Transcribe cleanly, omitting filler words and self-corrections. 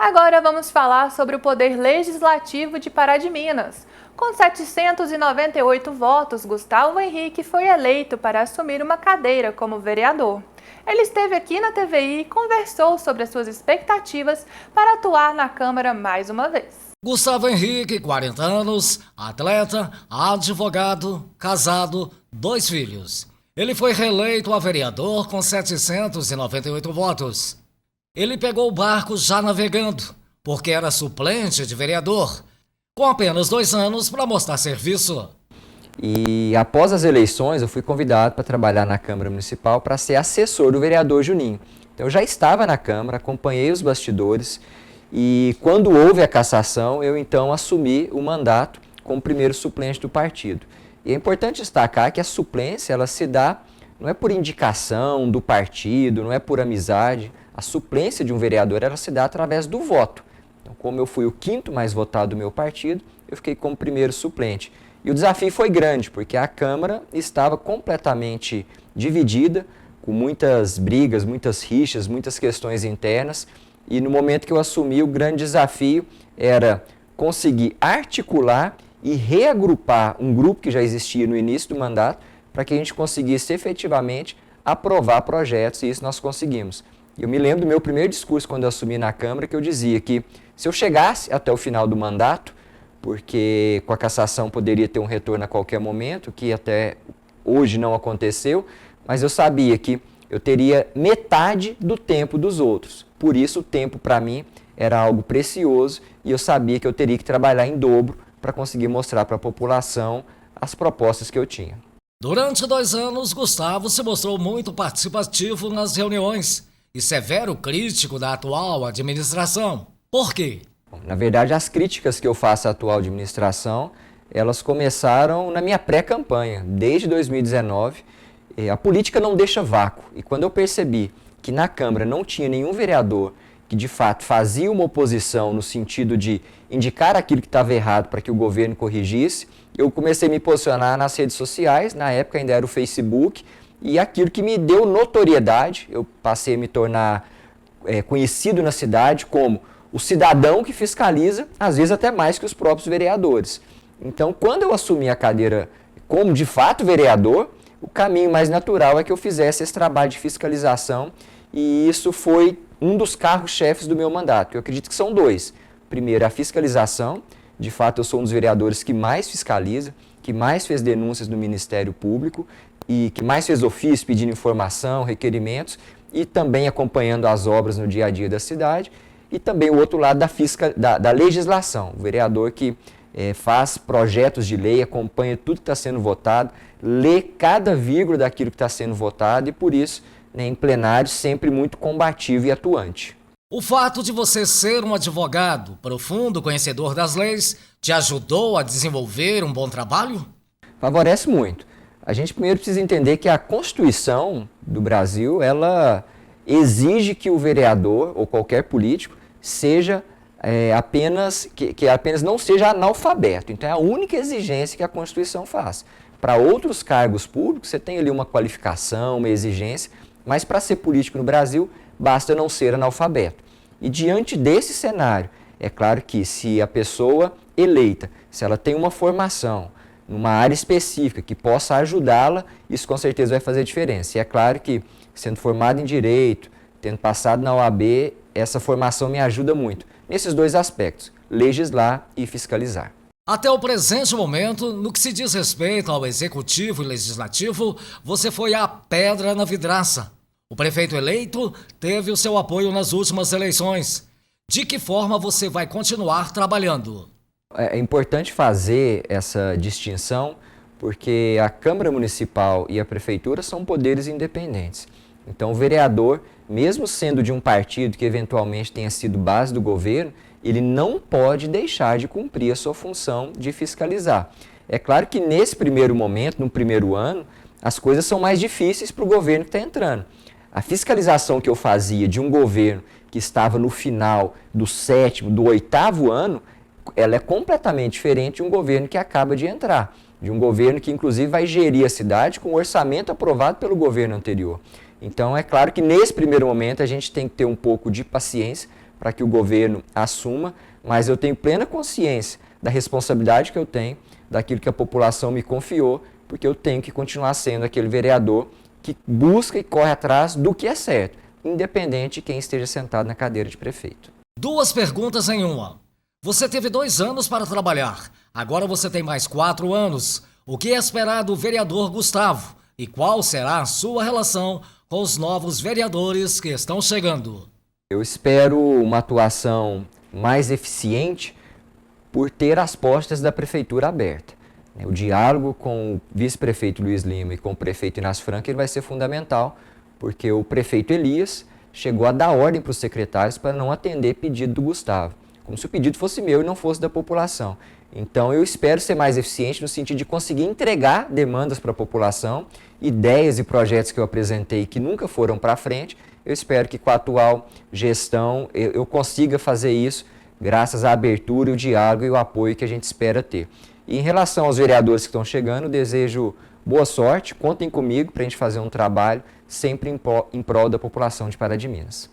Agora vamos falar sobre o Poder Legislativo de Pará de Minas. Com 798 votos, Gustavo Henrique foi eleito para assumir uma cadeira como vereador. Ele esteve aqui na TVI e conversou sobre as suas expectativas para atuar na Câmara mais uma vez. Gustavo Henrique, 40 anos, atleta, advogado, casado, 2 filhos. Ele foi reeleito a vereador com 798 votos. Ele pegou o barco já navegando, porque era suplente de vereador, com apenas 2 anos para mostrar serviço. E após as eleições, eu fui convidado para trabalhar na Câmara Municipal para ser assessor do vereador Juninho. Então eu já estava na Câmara, acompanhei os bastidores e quando houve a cassação, eu então assumi o mandato como primeiro suplente do partido. E é importante destacar que a suplência ela se dá, não é por indicação do partido, não é por amizade. A suplência de um vereador ela se dá através do voto. Então, como eu fui o 5º mais votado do meu partido, eu fiquei como primeiro suplente. E o desafio foi grande, porque a Câmara estava completamente dividida, com muitas brigas, muitas rixas, muitas questões internas. E no momento que eu assumi, o grande desafio era conseguir articular e reagrupar um grupo que já existia no início do mandato, para que a gente conseguisse efetivamente aprovar projetos, e isso nós conseguimos. Eu me lembro do meu primeiro discurso quando eu assumi na Câmara, que eu dizia que se eu chegasse até o final do mandato, porque com a cassação poderia ter um retorno a qualquer momento, que até hoje não aconteceu, mas eu sabia que eu teria metade do tempo dos outros. Por isso o tempo para mim era algo precioso e eu sabia que eu teria que trabalhar em dobro para conseguir mostrar para a população as propostas que eu tinha. Durante 2 anos, Gustavo se mostrou muito participativo nas reuniões e severo crítico da atual administração. Por quê? Na verdade, as críticas que eu faço à atual administração, elas começaram na minha pré-campanha, desde 2019. A política não deixa vácuo. E quando eu percebi que na Câmara não tinha nenhum vereador que de fato fazia uma oposição no sentido de indicar aquilo que estava errado para que o governo corrigisse, eu comecei a me posicionar nas redes sociais, na época ainda era o Facebook, e aquilo que me deu notoriedade, eu passei a me tornar conhecido na cidade como o cidadão que fiscaliza, às vezes até mais que os próprios vereadores. Então, quando eu assumi a cadeira como de fato vereador, o caminho mais natural é que eu fizesse esse trabalho de fiscalização, e isso foi um dos carros-chefes do meu mandato. Eu acredito que são 2. Primeiro, a fiscalização. De fato, eu sou um dos vereadores que mais fiscaliza, que mais fez denúncias no Ministério Público e que mais fez ofício pedindo informação, requerimentos e também acompanhando as obras no dia a dia da cidade. E também o outro lado da legislação, o vereador que faz projetos de lei, acompanha tudo que está sendo votado, lê cada vírgula daquilo que está sendo votado e por isso, em plenário, sempre muito combativo e atuante. O fato de você ser um advogado, profundo conhecedor das leis, te ajudou a desenvolver um bom trabalho? Favorece muito. A gente primeiro precisa entender que a Constituição do Brasil, ela exige que o vereador ou qualquer político seja apenas não seja analfabeto. Então é a única exigência que a Constituição faz. Para outros cargos públicos, você tem ali uma qualificação, uma exigência, mas para ser político no Brasil, basta não ser analfabeto. E diante desse cenário, é claro que se a pessoa eleita, se ela tem uma formação numa área específica que possa ajudá-la, isso com certeza vai fazer diferença. E é claro que, sendo formado em Direito, tendo passado na OAB, essa formação me ajuda muito nesses 2 aspectos, legislar e fiscalizar. Até o presente momento, no que se diz respeito ao Executivo e Legislativo, você foi a pedra na vidraça. O prefeito eleito teve o seu apoio nas últimas eleições. De que forma você vai continuar trabalhando? É importante fazer essa distinção porque a Câmara Municipal e a Prefeitura são poderes independentes. Então o vereador, mesmo sendo de um partido que eventualmente tenha sido base do governo, ele não pode deixar de cumprir a sua função de fiscalizar. É claro que nesse primeiro momento, no primeiro ano, as coisas são mais difíceis para o governo que está entrando. A fiscalização que eu fazia de um governo que estava no final do 7º, do 8º ano, ela é completamente diferente de um governo que acaba de entrar, de um governo que inclusive vai gerir a cidade com o orçamento aprovado pelo governo anterior. Então é claro que nesse primeiro momento a gente tem que ter um pouco de paciência para que o governo assuma, mas eu tenho plena consciência da responsabilidade que eu tenho, daquilo que a população me confiou, porque eu tenho que continuar sendo aquele vereador que busca e corre atrás do que é certo, independente de quem esteja sentado na cadeira de prefeito. 2 perguntas em uma. Você teve 2 anos para trabalhar, agora você tem mais 4 anos. O que é esperar do vereador Gustavo? E qual será a sua relação com os novos vereadores que estão chegando? Eu espero uma atuação mais eficiente por ter as portas da prefeitura abertas. O diálogo com o vice-prefeito Luiz Lima e com o prefeito Inácio Franco ele vai ser fundamental, porque o prefeito Elias chegou a dar ordem para os secretários para não atender pedido do Gustavo, como se o pedido fosse meu e não fosse da população. Então eu espero ser mais eficiente no sentido de conseguir entregar demandas para a população, ideias e projetos que eu apresentei que nunca foram para frente. Eu espero que com a atual gestão eu consiga fazer isso graças à abertura, o diálogo e o apoio que a gente espera ter. E em relação aos vereadores que estão chegando, desejo boa sorte, contem comigo para a gente fazer um trabalho sempre em prol da população de Pará de Minas.